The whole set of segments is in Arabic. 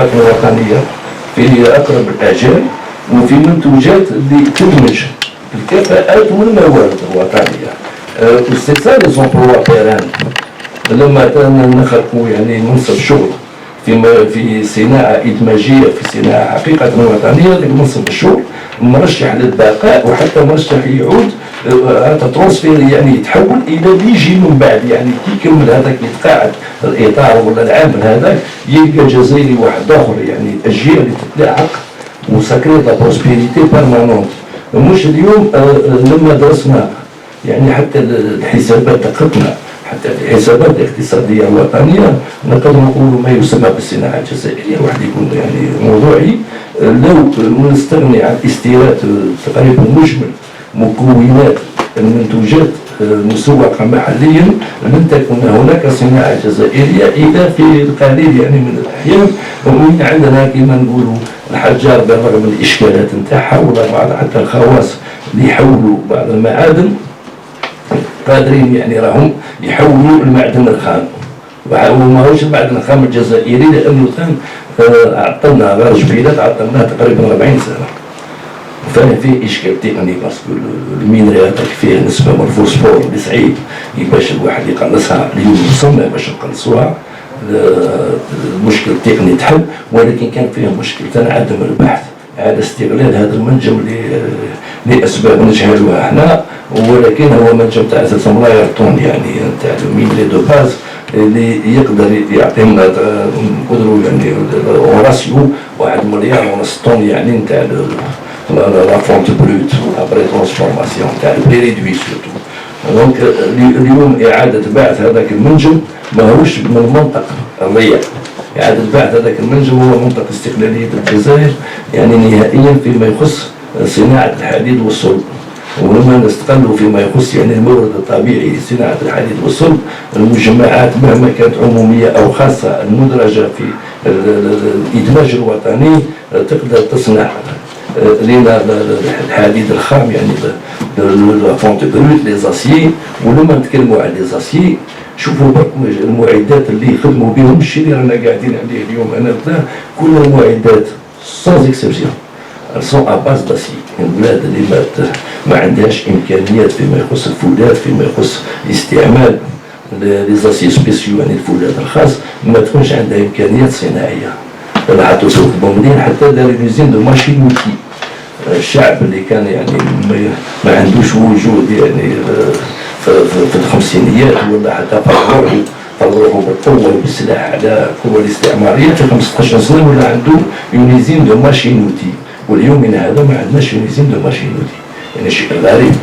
التحقيقات الوطنية في أقرب الأجال، وفي منتوجات اللي تدمج الكفاءات والموارد الوطنية. وسي سا لي زومبلوا بيران. لما نخلقوا يعني منصب شغل في صناعة إدماجية، في صناعة حقيقة وطنية، ذاك منصب الشغل مرشح للبقاء، وحتى مرشح يعود هذا ترانسفير، يعني يتحول الى اللي يجي من بعد، يعني كي يكمل هذاك يتقاعد الاطار ولا العامل هذاك يلقى جزائري واحد اخر، يعني الاجيال اللي تتلاحق وسكريت لا بروسبيريتي بيرمانونت. مش اليوم لما درسنا يعني حتى الحسابات دققنا حتى في الحسابات الاقتصاديه الوطنيه، نقدر نقول ما يسمى بالصناعه الجزائريه، واحد يكون يعني موضوعي، لو نستغني عن استيراد تقريبا مجمل مكونات المنتوجات مسوقة محليا، لن تكون هناك صناعة جزائرية إلا في القليل يعني من الأحيان. ومن عندنا كما نقولوا الحجار بالرغم من الإشكالات نتاعها، ولا بعض حتى الخواص اللي يحولوا بعض المعادن قادرين يعني راهم يحولوا المعدن الخام، وماهوش المعدن الخام الجزائري، لأنه كان عطلنا غير جبيلات، عطلناه تقريبا 40 سنة. فيه اشكال تقني، باسكو المينري هذاك فيه نسبه من الفوسفور اللي صعيب باش الواحد يقلصها، اليوم مصنع باش نقلصوها، المشكل التقني تحل، ولكن كان فيه مشكل تاع عدم البحث على استغلال هذا المنجم لاسباب نجهلوها احنا، ولكن هو منجم تاع 3 ملاير طن يعني تاع المينري دو باز اللي يقدر يعطينا نقدروا يعني اوراسيو 1 مليار ونص طن يعني نتاع la fonte brute après transformation تاع البري ريدوي سورتو. دونك اليوم اعاده بعث هذاك المنجم ماهوش من منطق الريع، اعاده بعث هذاك المنجم هو منطق استقلاليه الجزائر يعني نهائيا فيما يخص صناعه الحديد والصلب. ولما نستقلوا فيما يخص يعني المورد الطبيعي لصناعه الحديد والصلب، المجمعات مهما كانت عموميه او خاصه المدرجه في الادماج الوطني تقدر تصنع لنا الحديد الخام يعني لا فونت بروت لي زاسيي. ولما نتكلموا على لي زاسيي شوفوا المعدات اللي يخدموا بهم، الشيء اللي رانا قاعدين عليه اليوم انا ولا كل المعدات سانز اكسبسيون سون ا باز داسي. البلاد اللي ما عندهاش امكانيات فيما يخص الفولاذ، فيما يخص استعمال لي زاسيي سبيسيو يعني الفولاذ الخاص، ما تكونش عندها امكانيات صناعيه. راح توصل البومدين حتى دار ليزين دو ماشين وكي. الشعب اللي كان يعني ما عندوش وجود يعني في الخمسينيات ولا حتى فرغوا بالقوه والسلاح على القوه الاستعماريه، في 15 سنه ولا عنده يونيزين دو ماشين وتي، واليوم هذا ما عندناش يونيزين دو ماشين وتي، يعني شيء غريب.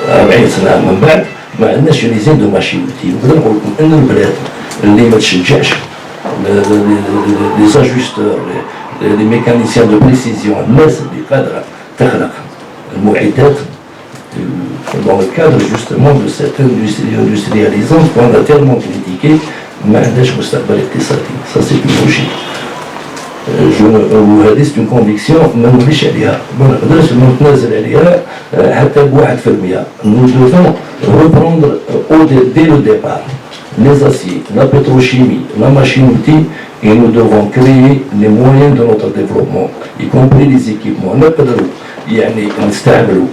40 سنه من بعد ما عندناش يونيزين دو ماشين وتي. ونقدر نقول لكم ان البلاد اللي ما تشجعش لي زاجوستور لي ميكانيسيان دو بريسيزيون، الناس اللي قادره تخلق المعدات dans le cadre justement de cette industrie industrialisante qu'on a tellement critiqué، ما عندهاش مستقبل اقتصادي. ça c'est une logique. وهذه سي كونفيكسيون ما نوليش عليها، ما نقدرش نتنازل عليها حتى ب1%. nous devons reprendre dès le départ les aciers, la pétrochimie, la machine-outil, et nous devons créer les moyens de notre développement, y compris les équipements. نقدروا يعني نستعملوا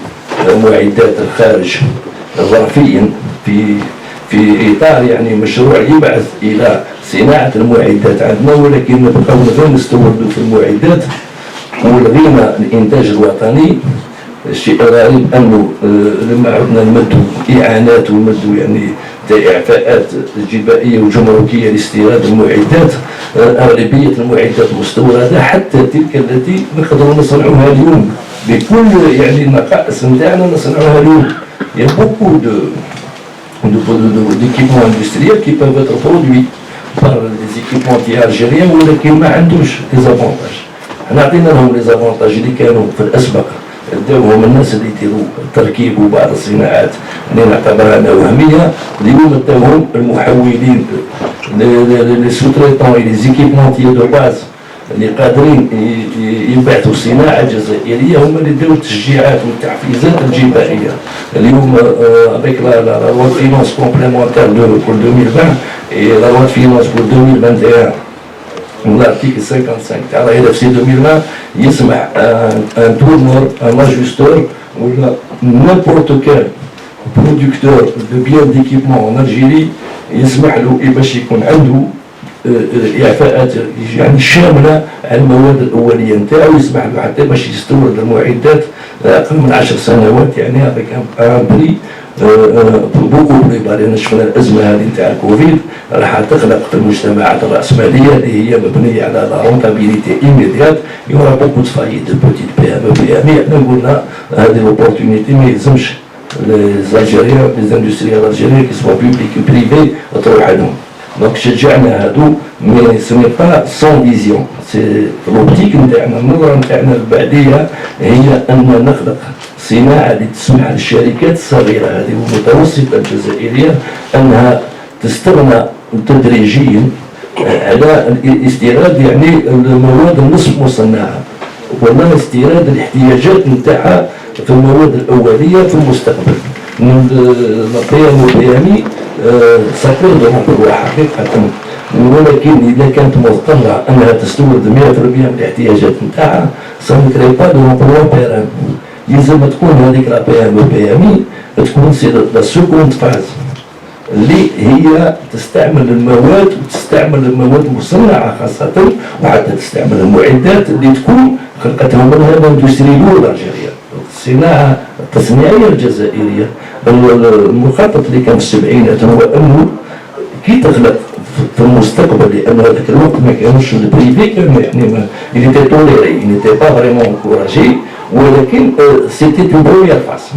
معدات الخارج ظرفيا في اطار يعني مشروع يبعث الى صناعه المعدات عندنا، ولكن نبقاو غير نستوردوا في المعدات ولغينا الانتاج الوطني. الشيء الغريب انه لما عدنا نمدوا اعانات ونمدوا يعني اعفاءات جبائيه وجمركيه لاستيراد المعدات، اغلبيه المعدات مستورده حتى تلك التي نقدروا نصنعوها اليوم بكل يعني النقائص نتاعنا نصنعوها اليوم. Il y a beaucoup d'équipements industriels qui peuvent être produits par des équipementiers algériens ولكن ما عندوش لي زافونتاج. حنا عطينا لهم لي زافونتاج اللي كانوا في الاسبق داوهم الناس اللي يديروا التركيب وبعض الصناعات اللي نعتبرها انها وهميه، اليوم داوهم المحولين لي سوتريتون لي زيكيبمونتي دو باز اللي قادرين يبعثوا صناعه جزائريه، هما اللي داو التشجيعات والتحفيزات الجبائيه. اليوم افيك لا لوا فينونس كومبليمونتير بور 2020 et la loi de finances pour 2021 l'article 55 تاع لا RFC 2020 يسمح ان tourneur, un ajusteur ولا n'importe quel producteur de biens d'équipement en Algérie يسمح له باش يكون عنده إعفاءات يعني شاملة على المواد الأولية نتاعو، يسمح له حتى باش يستورد المعدات أقل من 10 سنوات يعني هذاك ان بري بوكو بلي بار. لأن شفنا الأزمة هذه نتاع الكوفيد راح تخلق في المجتمعات الرأسمالية اللي هي مبنية على لا رونتابيليتي إيميديات، يورا بوكو دو فايد دو بوتيت بي ام بي ام. قلنا هذه لوبورتونيتي ما يلزمش les Algériens, les industriels algériens qui soient publics ou privés تروح عندهم. Donc شجعنا هادو، مي سو ني با سون فيزيون، سي لوبتيك نتاعنا النظرة نتاعنا البعدية هي أن نخلق صناعة اللي تسمح للشركات الصغيرة هذه والمتوسطة الجزائرية أنها تستغنى تدريجيا على الاستيراد يعني المواد النصف مصنعة ولا استيراد الاحتياجات نتاعها في المواد الأولية في المستقبل. البيامي سكر دون حقيقة، ولكن إذا كانت مضطرة أنها تستورد 100% من الاحتياجات نتاعها سنكري با دو لومبلوا بيران. يلزم تكون هذيك لا بيامي تكون سي لا سكوند فاز اللي هي تستعمل المواد وتستعمل المواد المصنعة خاصة، وحتى تستعمل المعدات اللي تكون خلقتها منها الاندستري الألجيرية، الصناعة التصنيعية الجزائرية. المخطط اللي كان في السبعينات هو أنه كي تخلق في المستقبل، لأن هذاك الوقت ما كانوش البريفي كان يعني il était toléré, il n'était pas vraiment encouragé، ولكن c'était une première phase.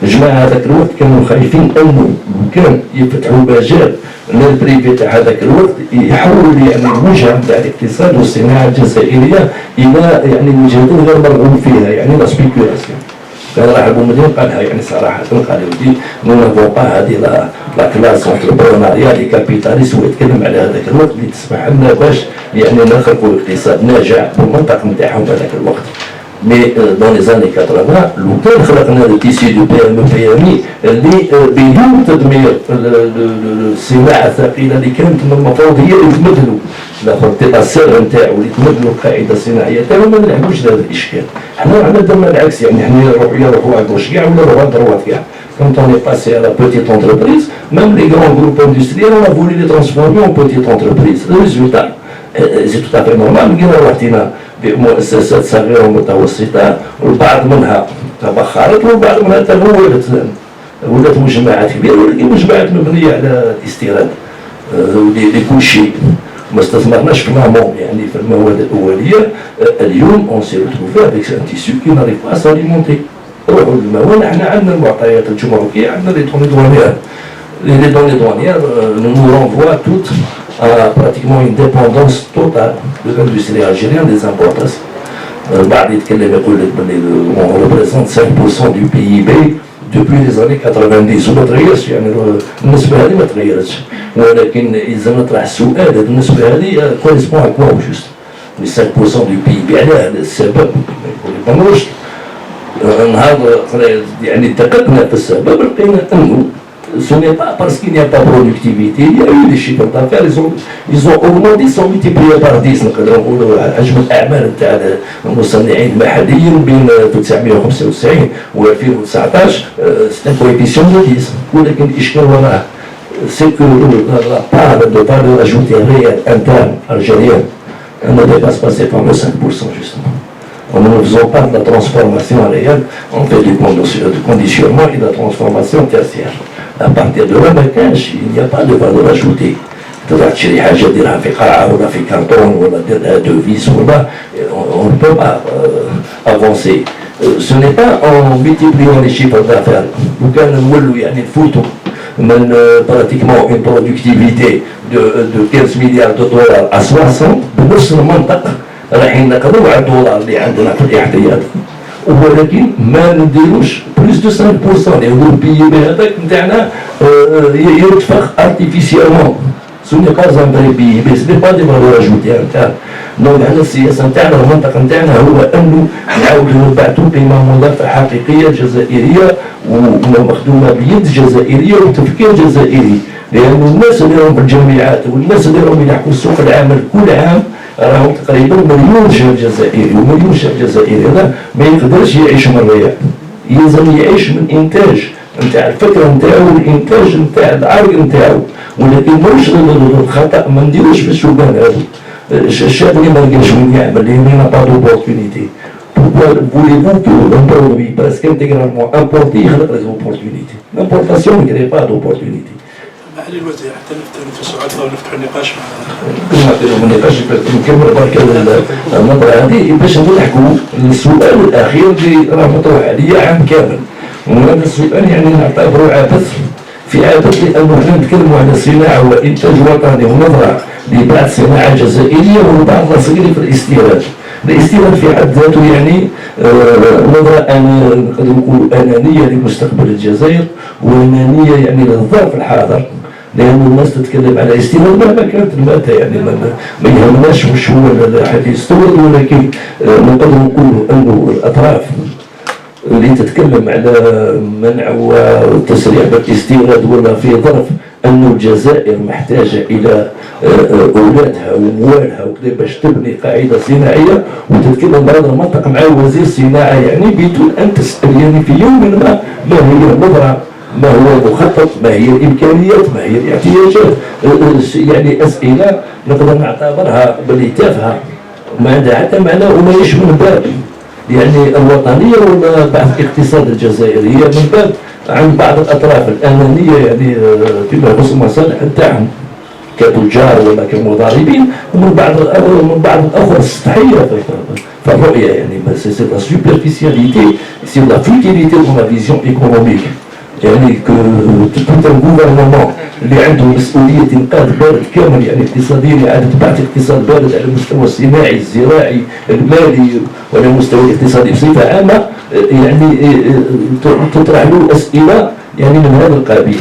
الجماعة هذاك الوقت كانوا خايفين أنه كان يفتحوا مجال للبريفي تاع هذاك الوقت يحول يعني الوجهة نتاع الاقتصاد والصناعة الجزائرية إلى يعني وجهات غير مرغوب فيها، يعني لا سبيكولاسيون. كان راح بومدين قالها يعني صراحة، قال ودي نو نافون با هذه لا كلاس انتربرونيا لي كابيتاليست، ويتكلم على هذاك الوقت اللي تسمح لنا باش يعني نخلقوا اقتصاد ناجح في المنطقة نتاعهم هذاك الوقت. مي دون لي زاني 80 لو كان خلقنا التيسي دو بي ام بي ام اي اللي بدون تدمير الصناعه الثقيله اللي كانت من المفروض هي اللي تمثلوا لا السر نتاعو اللي تمثلوا القاعده الصناعيه تاعو، ما نلعبوش هذا الاشكال. حنا درنا العكس، يعني حنا يروحوا على كاع ولا يروحوا على دروات كاع. Quand on est passé à la petite entreprise, même les grands groupes industriels, on a voulu les transformer en petites entreprises. Le résultat, c'est tout à fait normal. لقينا بمؤسسات صغيرة ومتوسطة، والبعض منها تبخرت والبعض منها تمولت، ولات مجمعات كبيرة، ولكن مجمعات مبنية على الاستيراد لكل شيء. ما استثمرناش في الامون يعني في المواد الأولية. اليوم اون سي روتروفي افيك ان تيسو كي ناريف با ساليمونتي. روحوا للمواد، احنا عندنا المعطيات الجمركية، عندنا لي دوني دوانيير. Les données douanières nous renvoient toutes à pratiquement une dépendance totale de l'industrie algérienne des importations. بعد يتكلم يقول لك بلي on représente 5% du PIB depuis les années 90 وما تغيرش، يعني النسبة هذه ما تغيرتش، ولكن إذا نطرح السؤال هذه النسبة هذه كوريسبون à quoi au juste؟ 5% du PIB علاه السبب ما يقولوش. نهار يعني دققنا في السبب لقينا أنه ce n'est pas parce qu'il n'y a pas de productivité, il y a eu des chiffres d'affaires, ils ont augmenté, ils sont multipliés par 10. نقدروا نقولوا حجم الأعمال نتاع المصنعين المحليين بين 1995 و 2019 c'est un coefficient de 10. ولكن الإشكال وراه c'est que la part de valeur ajoutée réelle interne algérienne ne dépasse pas ces fameux 5% justement. En ne faisant pas de la transformation réelle, on fait du conditionnement et de la transformation tertiaire. À partir de là, il n'y a pas de valeur ajoutée. تروح تشري حاجة ديرها في قرعة ولا في كرتون ولا ديرها دوفيس ولا on ne peut pas avancer. Ce n'est pas en multipliant les chiffres d'affaires. وكان نولوا يعني نفوتوا من pratiquement une productivité de 15 milliards de dollars à 60 بنفس المنطق رايحين نقضوا على الدولار اللي عندنا في الاحتياط، ولكن ما نديروش بلوس دو 5%. اللي هو البي بي هذاك نتاعنا يتفخ ارتيفيسيالمون. سو ني با ان فري بي بي، سي با دي فالور اجوتي نتاعنا. دونك حنا السياسه نتاعنا المنطق نتاعنا هو انه نعاودوا نبعثوا قيمه مضافه حقيقيه جزائريه ومخدومه بيد جزائريه وتفكير جزائري، لأن الناس اللي راهم في الجامعات والناس اللي راهم يلحقوا سوق العمل كل عام راهم تقريبا مليون شاب جزائري، ومليون شاب جزائري هذا ما يقدرش يعيش من الرياض، يلزم يعيش من إنتاج نتاع الفكرة نتاعو والإنتاج نتاع العرق نتاعو، ولكن ماهوش الخطأ ما نديروش في الشبان هذو. الشاب اللي ما لقاش وين يعمل اللي ما با دوبورتونيتي voulez-vous que un produit presque intégralement importé يخلق لك opportunité. L'importation ne crée pas d'opportunité. معالي الوزير حتى نتوسعوا على ونفتحوا النقاش معنا النقاش نكمل برك النظرة هذه باش نلحقوا السؤال الأخير اللي راه مطروح عليا عام كامل، وهذا السؤال يعني نعتبره عبث في عبث، لأنه حنا نتكلموا على صناعة وإنتاج وطني ونظرة لبعض صناعة جزائرية وبعض صغيرة في الاستيراد. الاستيراد في حد ذاته يعني نظرة نقدر نقول أنانية لمستقبل الجزائر وأنانية يعني للظرف الحاضر، لأن الناس تتكلم على استيراد مهما كانت المادة، يعني ما يهمناش واش هو اللي يستورد، ولكن نقدر نقول أنه الأطراف اللي تتكلم على منع والتسريع بالاستيراد ولا في ظرف أن الجزائر محتاجة إلى أولادها وموالها وكذا باش تبني قاعدة صناعية، وتتكلم بهذا المنطق مع وزير الصناعة يعني بدون أن تسأل يعني في يوم ما هي النظرة، ما هو المخطط، ما هي الإمكانيات، ما هي الاحتياجات، يعني أسئلة نقدر نعتبرها بلي تافهة ما عندها حتى معنى وما يشمل باب يعني الوطنية ولا بعض الاقتصاد الجزائري، هي من باب عن بعض الأطراف الأنانية يعني فيما يخص المصالح نتاعهم كتجار ولا كمضاربين، ومن بعض الأخرى السطحية في الرؤية، يعني سي لا سوبرفيسياليتي سي لا فوتيليتي دون لا فيزيون ايكونوميك، يعني تو ان غوفرنمون اللي عنده مسؤولية إنقاذ بلد كامل يعني اقتصاديا، إعادة بعث اقتصاد بلد على المستوى الصناعي الزراعي المالي وعلى المستوى الاقتصادي بصفة عامة، يعني تطرح له أسئلة يعني من هذا القبيل.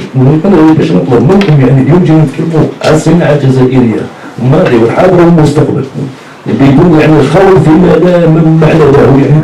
باش نطلب منكم يعني اليوم جاي نتكلموا على الصناعة الجزائرية الماضي والحاضر والمستقبل، بيكون يعني الخوف فيما لا معنى له يعني